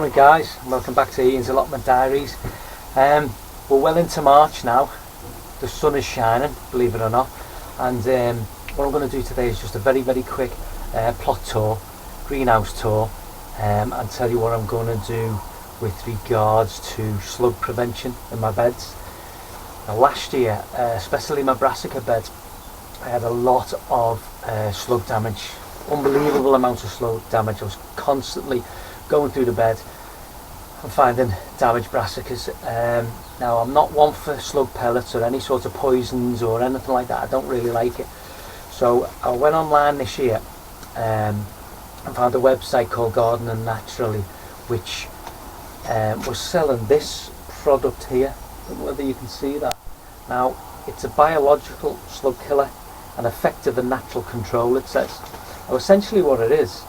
Morning guys, welcome back to Ian's Allotment Diaries. We're well into March now. The sun is shining, believe it or not, and what I'm going to do today is just a very quick plot tour, greenhouse tour, and tell you what I'm going to do with regards to slug prevention in my beds. Now, last year, especially my brassica beds, I had a lot of slug damage, unbelievable amounts of slug damage. I was constantly going through the bed and finding damaged brassicas. Now, I'm not one for slug pellets or any sort of poisons or anything like that. I don't really like it. So I went online this year and found a website called Gardening Naturally, which was selling this product here. I don't know whether you can see that. Now, it's a biological slug killer, an effective and natural control, it says. Now, essentially what it is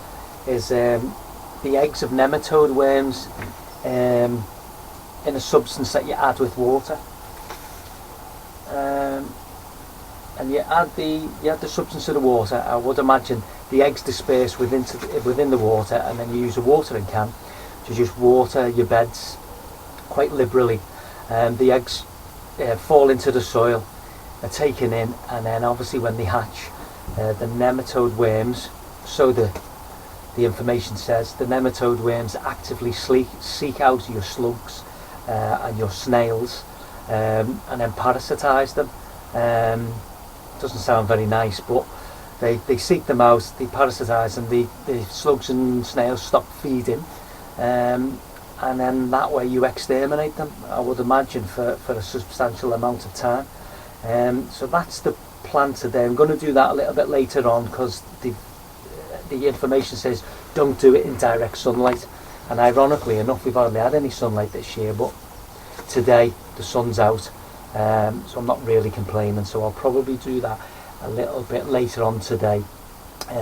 the eggs of nematode worms in a substance that you add with water, and you add the substance to the water. I would imagine the eggs disperse within the water, and then you use a watering can to just water your beds quite liberally. The eggs fall into the soil, are taken in, and then obviously when they hatch, the nematode worms, so the information says, the nematode worms actively seek out your slugs and your snails, and then parasitize them. Doesn't sound very nice, but they seek them out, they parasitize them, the slugs and snails stop feeding, and then that way you exterminate them, I would imagine, for a substantial amount of time. So that's the plan today. I'm going to do that a little bit later on, because the information says don't do it in direct sunlight, and ironically enough we've hardly had any sunlight this year, but today the sun's out, so I'm not really complaining. So I'll probably do that a little bit later on today,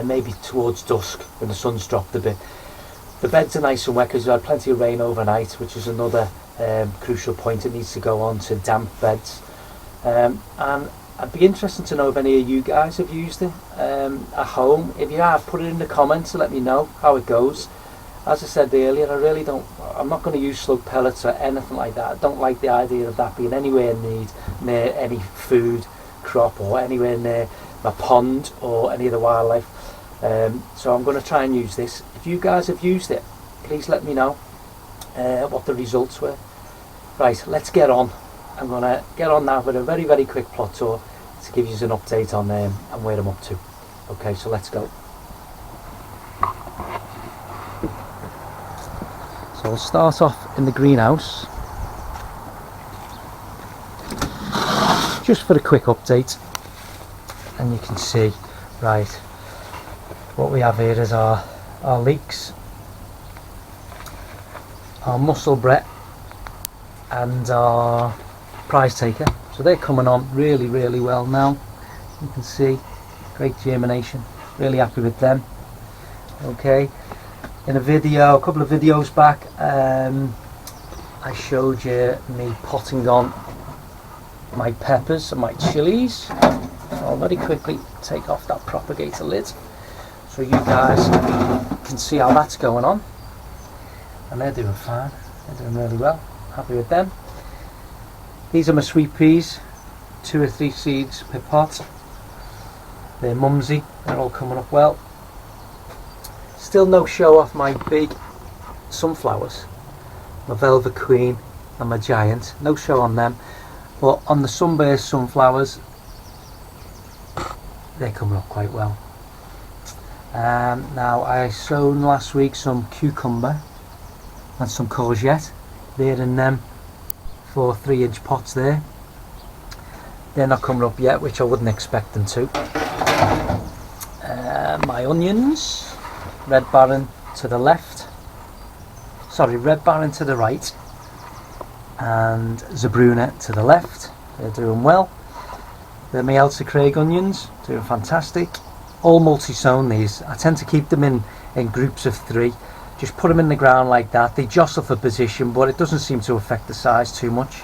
maybe towards dusk when the sun's dropped a bit. The beds are nice and wet because we've had plenty of rain overnight, which is another crucial point. It needs to go on to damp beds, and I'd be interested to know if any of you guys have used it at home. If you have, put it in the comments to let me know how it goes. As I said earlier, I'm not going to use slug pellets or anything like that. I don't like the idea of that being anywhere near any food crop or anywhere near my pond or any of the wildlife. So I'm going to try and use this. If you guys have used it, please let me know what the results were. Right, let's get on. I'm going to get on now with a very quick plot tour to give you an update on where I'm up to. Okay, so let's go. So we'll start off in the greenhouse, just for a quick update, and you can see, right, what we have here is our leeks, our mussel brett, and our prize taker. So they're coming on really well now. You can see great germination, really happy with them. Okay, in a couple of videos back, I showed you me potting on my peppers and my chilies. I'll very quickly take off that propagator lid so you guys can see how that's going on, and they're doing fine, they're doing really well, happy with them. These are my sweet peas, 2 or 3 seeds per pot. They're mumsy, they're all coming up well. Still no show off my big sunflowers, my Velvet Queen and my Giant, no show on them, but on the sunburst sunflowers, they're coming up quite well. Now, I sown last week some cucumber and some courgette. They're in them 4 3-inch pots there. They're not coming up yet, which I wouldn't expect them to. My onions, Red Baron to the left, Red Baron to the right, and Zebruna to the left. They're doing well. The Mielsa Craig onions, doing fantastic. All multi-sown these. I tend to keep them in groups of 3. Just put them in the ground like that. They jostle for position, but it doesn't seem to affect the size too much.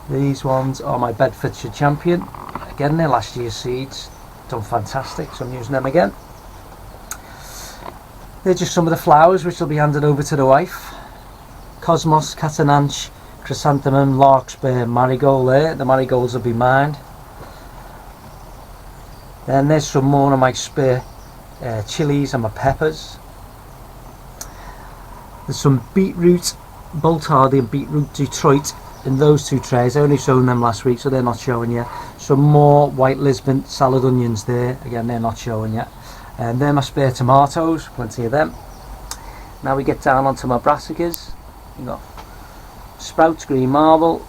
These ones are my Bedfordshire Champion. Again, they're last year's seeds. Done fantastic, so I'm using them again. They're just some of the flowers which will be handed over to the wife. Cosmos, Catananche, Chrysanthemum, Larkspur, Marigold there. The marigolds will be mine. Then there's some more of my spare chilies and my peppers. There's some beetroot, Bolt Hardy and beetroot Detroit in those two trays. I only sown them last week, so they're not showing yet. Some more white Lisbon salad onions there. Again, they're not showing yet. And they're my spare tomatoes, plenty of them. Now we get down onto my brassicas. You've got sprouts, green marble,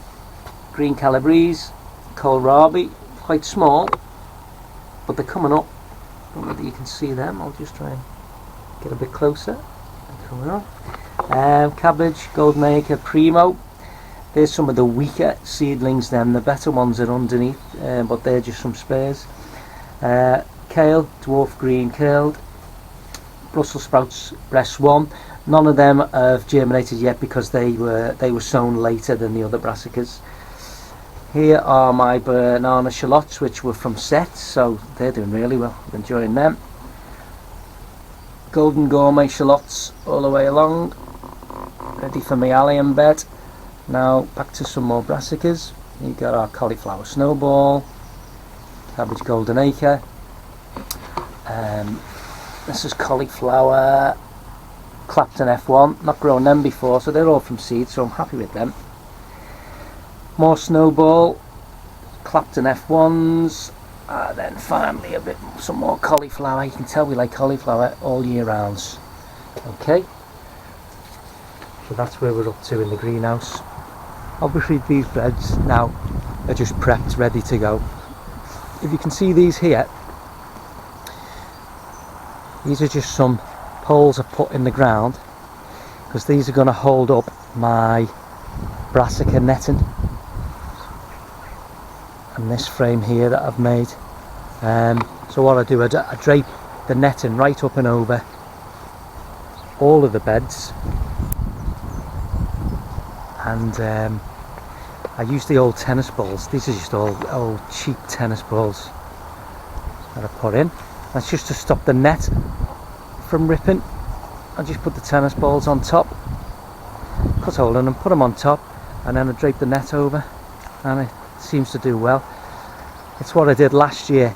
green calabrese, kohlrabi, quite small, but they're coming up. I don't know whether you can see them. I'll just try and get a bit closer. They're coming up. Cabbage, golden acre, primo. There's some of the weaker seedlings then. The better ones are underneath, but they're just some spares. Kale, dwarf green curled, Brussels sprouts, breast one. None of them have germinated yet because they were sown later than the other brassicas. Here are my banana shallots, which were from set, so they're doing really well. I'm enjoying them. Golden gourmet shallots all the way along, ready for my allium bed. Now back to some more brassicas. You've got our cauliflower snowball, cabbage golden acre. This is cauliflower Clapton F1, not grown them before, so they're all from seed, so I'm happy with them. More snowball, Clapton F1s, then finally some more cauliflower. You can tell we like cauliflower all year rounds. Okay, so that's where we're up to in the greenhouse. Obviously these beds now are just prepped, ready to go. If you can see these here, these are just some poles I've put in the ground because these are going to hold up my brassica netting and this frame here that I've made. So what I do, I drape the netting right up and over all of the beds, and I use the old tennis balls. These are just old cheap tennis balls that I put in. That's just to stop the net from ripping. I just put the tennis balls on top, cut a hole in them, put them on top, and then I drape the net over, and it seems to do well. It's what I did last year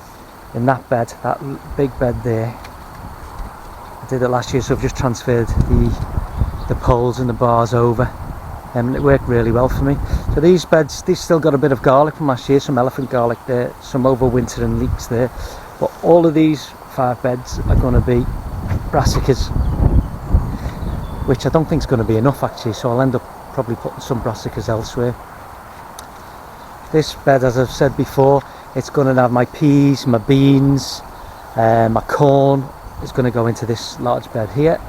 in that bed, that big bed there. I did it last year, so I've just transferred the poles and the bars over, and it worked really well for me. So these beds, they've still got a bit of garlic from last year, some elephant garlic there, some overwintering leeks there. But all of these 5 beds are going to be brassicas, which I don't think is going to be enough actually, so I'll end up probably putting some brassicas elsewhere. This bed, as I've said before, it's going to have my peas, my beans, my corn is going to go into this large bed here.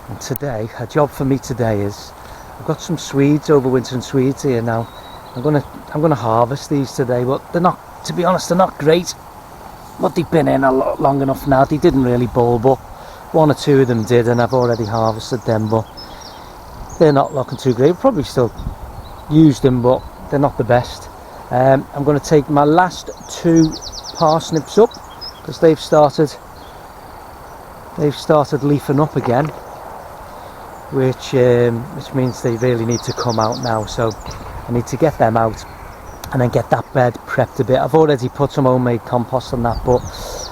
And today, a job for me today is, I've got some Swedes, overwintering Swedes here now. I'm going to harvest these today, but they're not, to be honest, they're not great. But they've been in a lot long enough now. They didn't really bulb up. 1 or 2 of them did, and I've already harvested them, but they're not looking too great. Probably still use them, but they're not the best. I'm going to take my last 2 parsnips up because they've started leafing up again, which means they really need to come out now. So I need to get them out and then get that bed prepped a bit. I've already put some homemade compost on that, but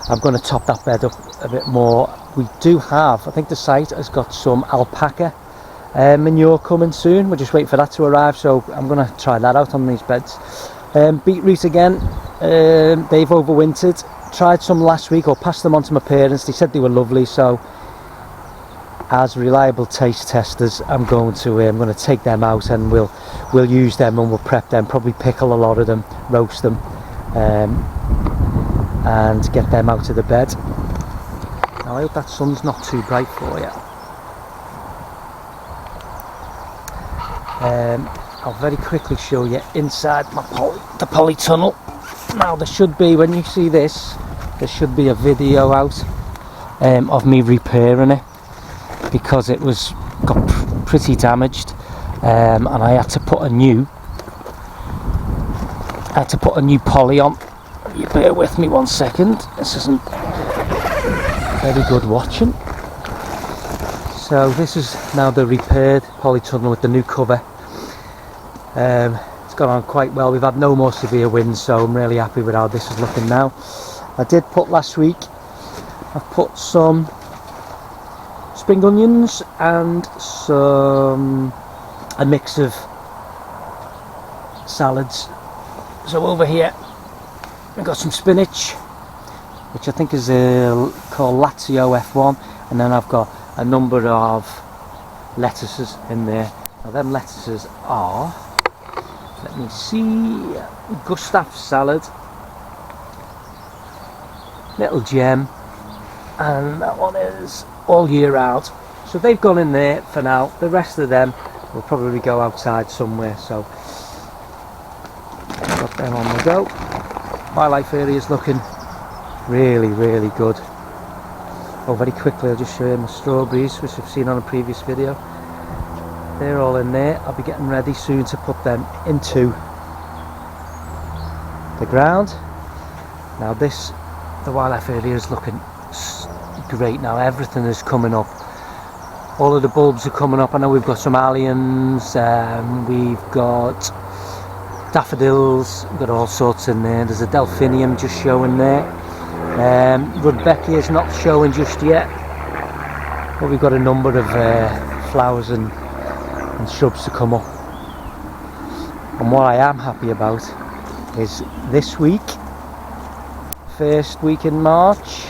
I'm going to top that bed up a bit more. We do have, I think the site has got some alpaca manure coming soon. We're just waiting for that to arrive, so I'm going to try that out on these beds. Beetroot again, they've overwintered. Tried some last week, or passed them on to my parents. They said they were lovely, so as reliable taste testers, I'm going to take them out, and we'll use them, and we'll prep them, probably pickle a lot of them, roast them, and get them out of the bed. Now I hope that sun's not too bright for you. I'll very quickly show you inside the polytunnel. Now there should be, when you see this, there should be a video out of me repairing it, because it got pretty damaged, and I had to put a new poly on. You bear with me 1 second. This isn't Very good watching. So this is now the repaired polytunnel with the new cover. It's gone on quite well. We've had no more severe winds, so I'm really happy with how this is looking now. I did put last week, I've put some spring onions and a mix of salads. So over here we've got some spinach, which I think is called Lazio F1, and then I've got a number of lettuces in there. Now them lettuces are, let me see, Gustav salad, Little Gem, and that one is all year round. So they've gone in there for now. The rest of them will probably go outside somewhere, so got them on the go. Wildlife area is looking really, really good. Oh, very quickly I'll just show you my strawberries, which I've seen on a previous video. They're all in there. I'll be getting ready soon to put them into the ground. Now the wildlife area is looking great now. Everything is coming up. All of the bulbs are coming up. I know we've got some alliums, we've got daffodils, we've got all sorts in there. There's a delphinium just showing there. Rudbeckia is not showing just yet, but we've got a number of flowers and shrubs to come up. And what I am happy about is this week, first week in March,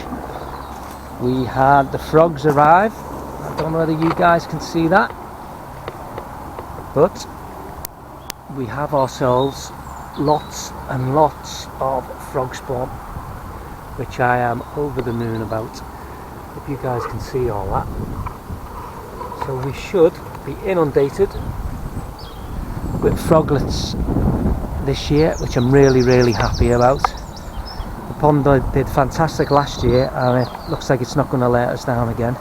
we had the frogs arrive. I don't know whether you guys can see that, but we have ourselves lots and lots of frog spawn, which I am over the moon about. If you guys can see all that. So we should be inundated with froglets this year, which I'm really, really happy about. The pond did fantastic last year, and it looks like it's not going to let us down again.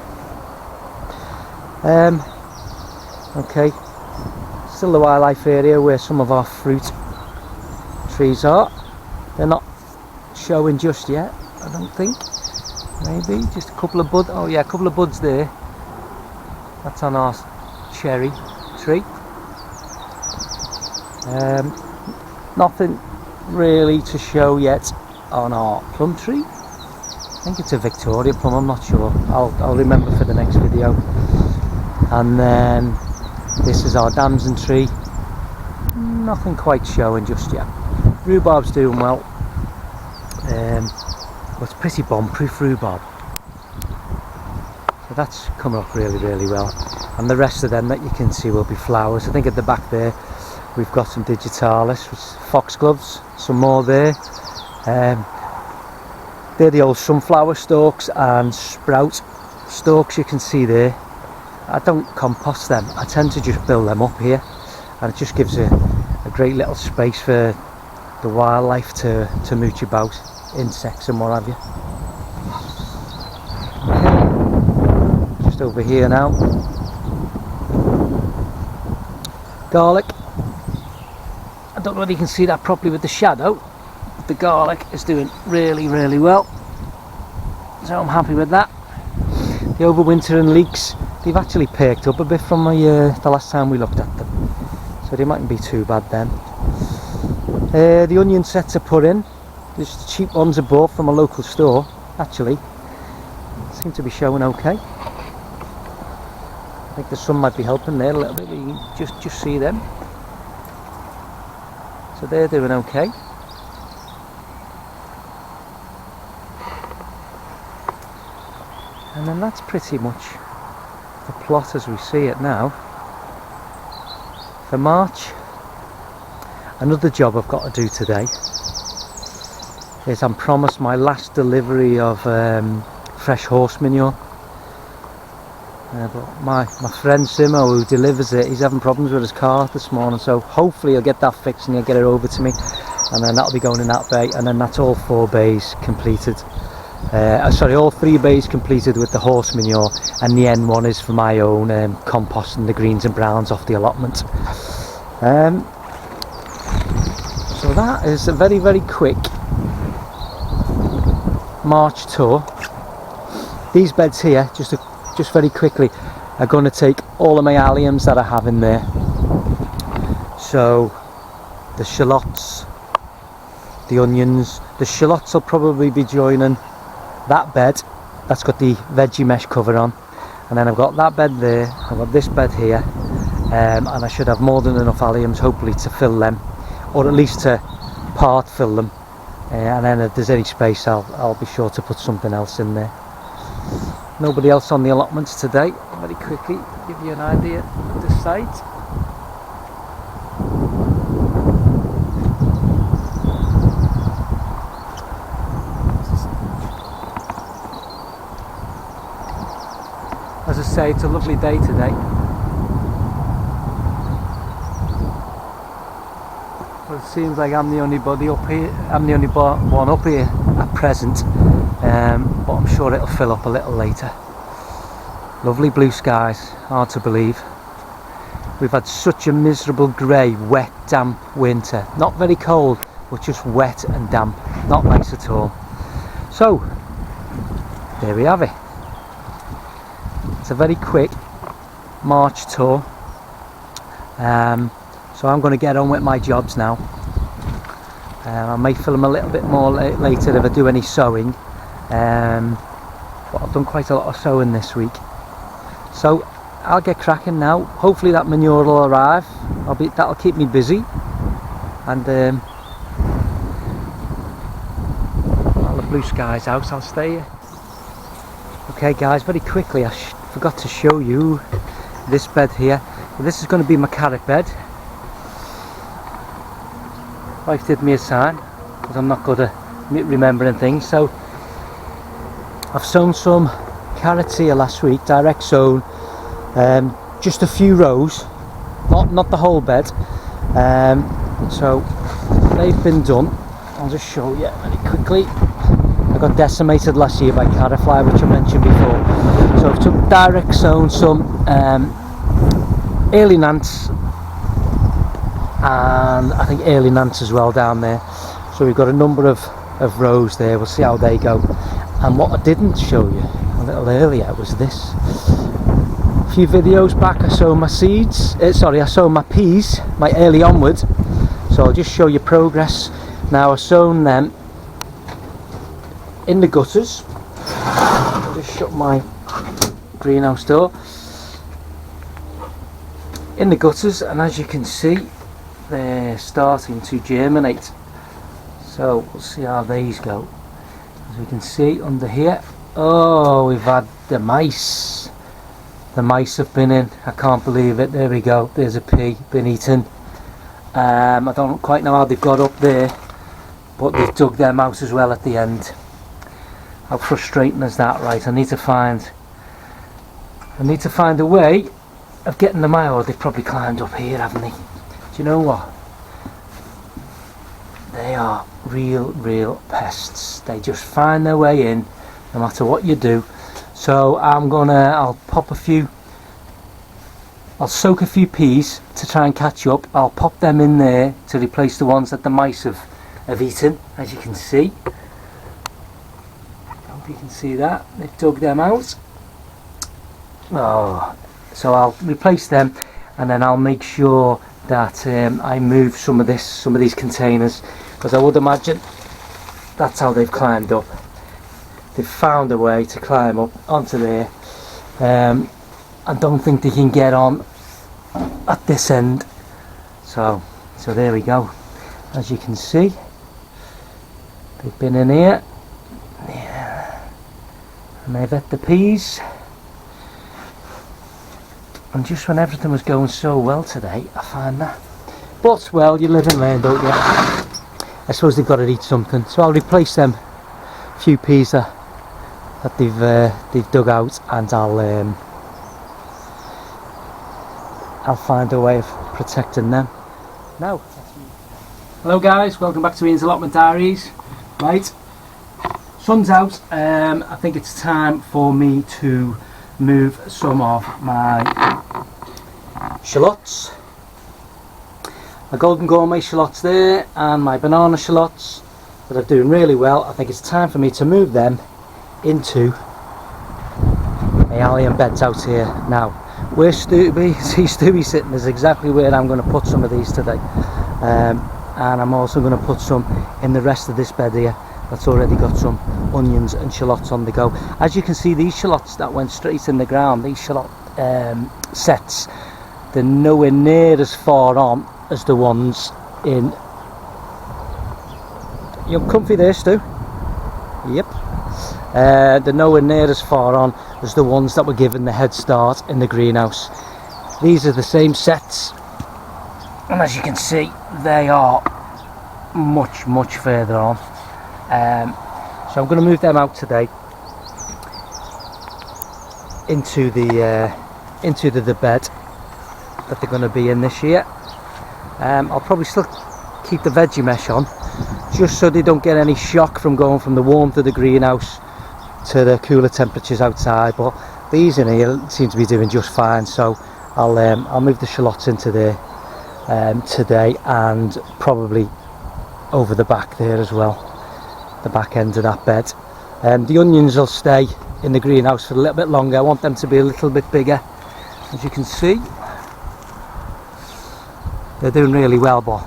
Okay, still the wildlife area where some of our fruit trees are. They're not showing just yet, I don't think. Maybe just a couple of buds. Oh yeah, a couple of buds there. That's on our cherry tree. Nothing really to show yet on our plum tree. I think it's a Victoria plum, I'm not sure. I'll remember for the next video. And then this is our damson tree. Nothing quite showing just yet. Rhubarb's doing well. But it's pretty bomb-proof rhubarb. So that's coming up really, really well. And the rest of them that you can see will be flowers. I think at the back there we've got some digitalis, which is foxgloves, some more there. They're the old sunflower stalks and sprout stalks you can see there. I don't compost them, I tend to just build them up here, and it just gives a great little space for the wildlife to mooch about, insects and what have you. Okay. Just over here now. Garlic. I don't know whether you can see that properly with the shadow, but the garlic is doing really, really well. So I'm happy with that. The overwintering leeks, they've actually perked up a bit from the last time we looked at them. So they mightn't be too bad then. The onion sets are put in. There's the cheap ones are bought from a local store, actually. Seem to be showing okay. I think the sun might be helping there a little bit, but you can just see them. So they're doing okay. And then that's pretty much the plot as we see it now. For March, another job I've got to do today is I'm promised my last delivery of fresh horse manure. But my friend Simo, who delivers it, he's having problems with his car this morning, so hopefully he'll get that fixed and he'll get it over to me, and then that'll be going in that bay, and then that's all 4 bays completed. Sorry, all 3 bays completed with the horse manure, and the end one is for my own composting the greens and browns off the allotment. So that is a very, very quick March tour. these beds here, just very quickly, are going to take all of my alliums that I have in there. So the shallots, the onions, the shallots will probably be joining that bed that's got the veggie mesh cover on, and then I've got that bed there, I've got this bed here, and I should have more than enough alliums hopefully to fill them, or at least to part fill them, and then if there's any space I'll be sure to put something else in there. Nobody else on the allotments today. Very quickly give you an idea of the site. As I say, it's a lovely day today. But it seems like I'm the only body up here. I'm the only one up here at present. But I'm sure it'll fill up a little later. Lovely blue skies, hard to believe. We've had such a miserable grey, wet, damp winter. Not very cold, but just wet and damp. Not nice at all. So, there we have it. It's a very quick March tour. So I'm going to get on with my jobs now. I may film a little bit more later if I do any sewing. But I've done quite a lot of sewing this week. So I'll get cracking now. Hopefully that manure will arrive. That'll keep me busy. And while the blue sky's out, I'll stay here. Okay guys, very quickly, I forgot to show you this bed here. This is going to be my carrot bed. Wife did me a sign because I'm not good at remembering things. So I've sown some carrots here last week, direct sown, just a few rows, not the whole bed. So they've been done. I'll just show you very quickly. I got decimated last year by carrot fly, which I mentioned before. So I've took direct sown some early nants, and I think early nants as well down there. So we've got a number of rows there. We'll see how they go. And what I didn't show you a little earlier was this. A few videos back I sown my seeds, I sown my peas, my early onward. So I'll just show you progress. Now I've sown them in the gutters. I'll just shut my greenhouse door. In the gutters, and as you can see, they're starting to germinate. So we'll see how these go. As we can see under here, oh, we've had the mice. The mice have been in. I can't believe it. There we go. There's a pea been eaten. I don't quite know how they've got up there, but they've dug them out as well at the end. How frustrating is that? Right, I need to find a way of getting them out. They've probably climbed up here, haven't they? Do you know what? They are real pests. They just find their way in no matter what you do. So I'll soak a few peas to try and catch up. I'll pop them in there to replace the ones that the mice have eaten, as you can see. I hope you can see that. They've dug them out. Oh, so I'll replace them, and then I'll make sure that I move some of these containers, because I would imagine that's how they've climbed up. They've found a way to climb up onto there. I don't think they can get on at this end. So there we go. As you can see, they've been in here. Yeah. And they've ate the peas. And just when everything was going so well today, I find that. But, well, you live and learn, don't you? I suppose they've got to eat something. So I'll replace them few peas that they've dug out, and I'll find a way of protecting them. Now, hello guys, welcome back to Ian's Allotment Diaries. Right, sun's out. I think it's time for me to move some of my shallots. My golden gourmet shallots there, and my banana shallots that are doing really well. I think it's time for me to move them into my allium beds out here. Now, where Stubby, see Stubby sitting is exactly where I'm going to put some of these today. And I'm also going to put some in the rest of this bed here that's already got some onions and shallots on the go. As you can see, these shallots that went straight in the ground, these shallot sets, they're nowhere near as far on as the ones in... You're comfy there, Stu? Yep. They're nowhere near as far on as the ones that were given the head start in the greenhouse. These are the same sets, and as you can see, they are much further on. So I'm going to move them out today into the bed that they're going to be in this year. I'll probably still keep the veggie mesh on, just so they don't get any shock from going from the warmth of the greenhouse to the cooler temperatures outside. But these in here seem to be doing just fine, so I'll move the shallots into there today, and probably over the back there as well, the back end of that bed. The onions will stay in the greenhouse for a little bit longer. I want them to be a little bit bigger. As you can see, they're doing really well, but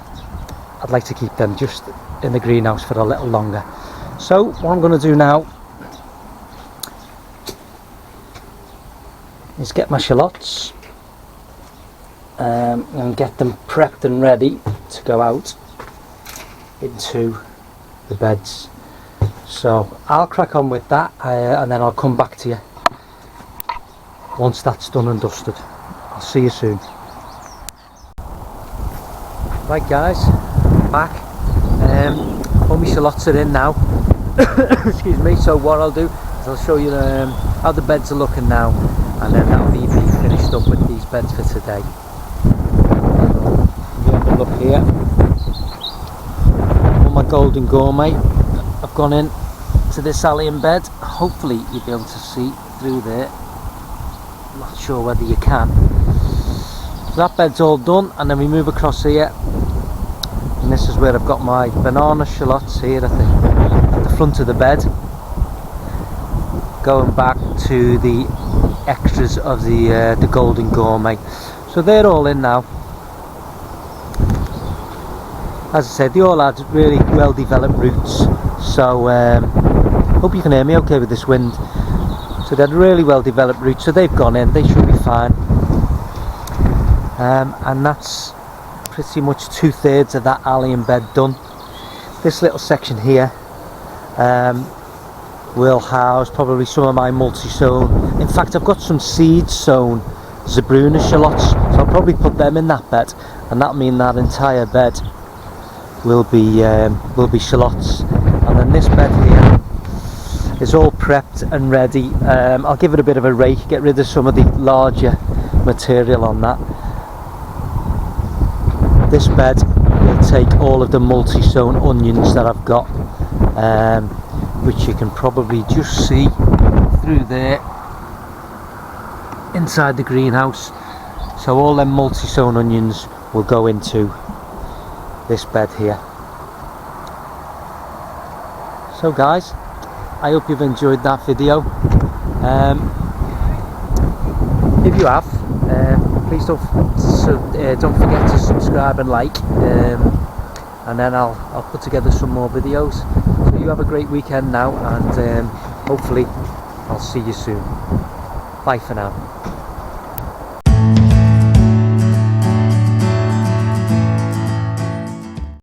I'd like to keep them just in the greenhouse for a little longer. So what I'm going to do now is get my shallots and get them prepped and ready to go out into the beds. So I'll crack on with that, and then I'll come back to you once that's done and dusted. I'll see you soon. Right guys, back. All my shallots are in now. Excuse me. So what I'll do is I'll show you how the beds are looking now, and then that'll be me finished up with these beds for today. If you have a look here, all my golden gourmet, I've gone in to this allium bed. Hopefully you'll be able to see through there. I'm not sure whether you can. So that bed's all done, and then we move across here, and this is where I've got my banana shallots here at the front of the bed, going back to the extras of the golden gourmet. So they're all in now. As I said, they all had really well developed roots, so hope you can hear me okay with this wind. So they had really well developed roots, so they've gone in, they should be fine. And that's pretty much 2/3 of that allium bed done. This little section here will house probably some of my multi-sown. In fact, I've got some seed sown Zebruna shallots, so I'll probably put them in that bed, and that'll mean that entire bed will be shallots. And then this bed here is all prepped and ready. I'll give it a bit of a rake, get rid of some of the larger material on that. This bed will take all of the multi-sown onions that I've got, which you can probably just see through there inside the greenhouse. So all them multi-sown onions will go into this bed here. So guys, I hope you've enjoyed that video. If you have, please don't forget to subscribe and like, and then I'll put together some more videos. So you have a great weekend now, and hopefully I'll see you soon. Bye for now.